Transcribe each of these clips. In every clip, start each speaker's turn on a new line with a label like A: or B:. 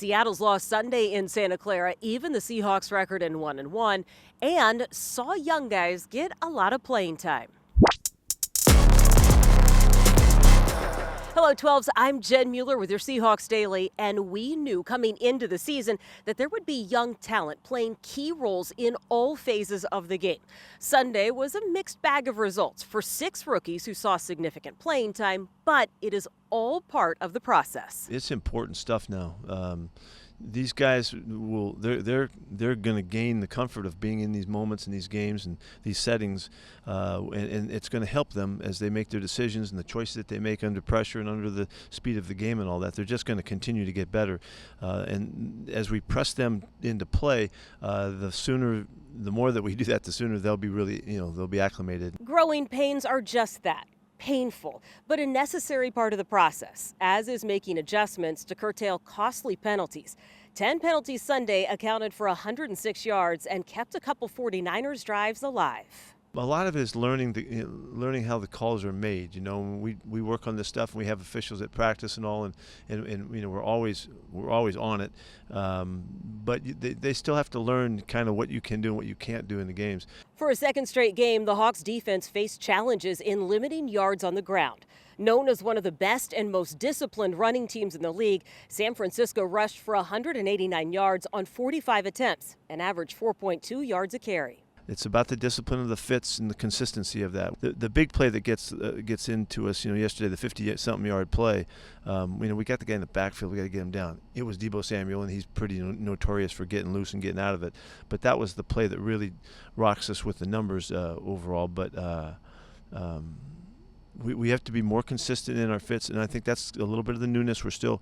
A: Seattle's loss Sunday in Santa Clara, even the Seahawks record in 1-1, and saw young guys get a lot of playing time. Hello, 12s. I'm Jen Mueller with your Seahawks Daily, and we knew coming into the season that there would be young talent playing key roles in all phases of the game. Sunday was a mixed bag of results for 6 rookies who saw significant playing time, but it is all part of the process.
B: It's important stuff now. These guys they're going to gain the comfort of being in these moments and these games and these settings, and it's going to help them as they make their decisions and the choices that they make under pressure and under the speed of the game and all that. They're just going to continue to get better, and as we press them into play, the more that we do that, the sooner they'll be really, they'll be acclimated.
A: Growing pains are just that. Painful, but a necessary part of the process, as is making adjustments to curtail costly penalties. 10 penalties Sunday accounted for 106 yards and kept a couple 49ers drives alive.
B: A lot of it is learning how the calls are made. We work on this stuff, and we have officials at practice and all, and we're always on it. But they still have to learn kind of what you can do and what you can't do in the games.
A: For a second straight game, the Hawks defense faced challenges in limiting yards on the ground. Known as one of the best and most disciplined running teams in the league, San Francisco rushed for 189 yards on 45 attempts and averaged 4.2 yards a carry.
B: It's about the discipline of the fits and the consistency of that. The big play that gets into us, yesterday, the 50-something yard play, we got the guy in the backfield. We got to get him down. It was Deebo Samuel, and he's pretty notorious for getting loose and getting out of it. But that was the play that really rocks us with the numbers overall. But we have to be more consistent in our fits, and I think that's a little bit of the newness. We're still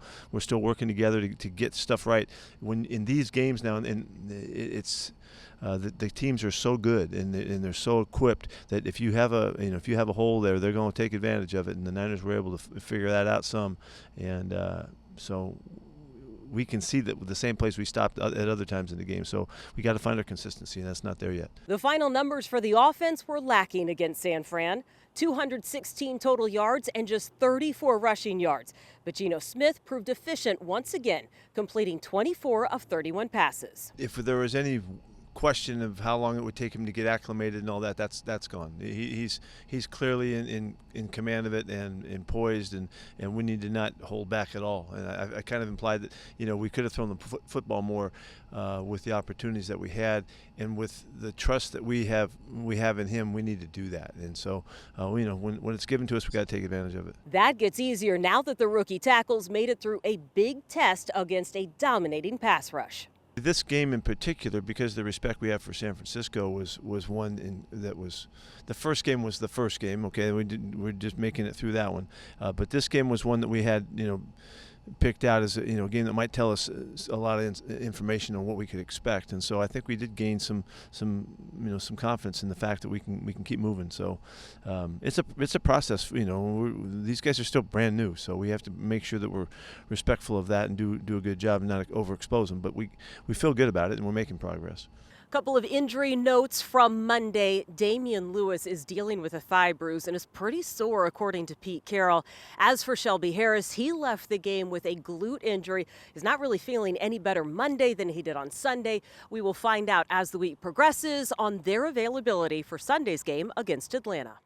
B: working together to get stuff right. When in these games now, and it's the teams are so good and they're so equipped that if you have a hole there, they're going to take advantage of it. And the Niners were able to figure that out some, and so we can see that with the same place we stopped at other times in the game. So we got to find our consistency, and that's not there yet.
A: The final numbers for the offense were lacking against San Fran. 216 total yards and just 34 rushing yards. But Geno Smith proved efficient once again, completing 24 of 31 passes.
B: If there was any question of how long it would take him to get acclimated and all that, that's gone. He's clearly in command of it and poised, and we need to not hold back at all. And I kind of implied that we could have thrown the football more with the opportunities that we had, and with the trust that we have in him, we need to do that. And so when it's given to us, we got to take advantage of it.
A: That gets easier now that the rookie tackles made it through a big test against a dominating pass rush.
B: This game in particular, because the respect we have for San Francisco was one that was the first game was the first game. Okay, we're just making it through that one, but this game was one that we had picked out as a game that might tell us a lot of information on what we could expect. And so I think we did gain some confidence in the fact that we can keep moving. So it's a process. These guys are still brand new, so we have to make sure that we're respectful of that and do a good job and not overexpose them. But we feel good about it, and we're making progress.
A: Couple of injury notes from Monday. Damian Lewis is dealing with a thigh bruise and is pretty sore, according to Pete Carroll. As for Shelby Harris, he left the game with a glute injury. He's not really feeling any better Monday than he did on Sunday. We will find out as the week progresses on their availability for Sunday's game against Atlanta.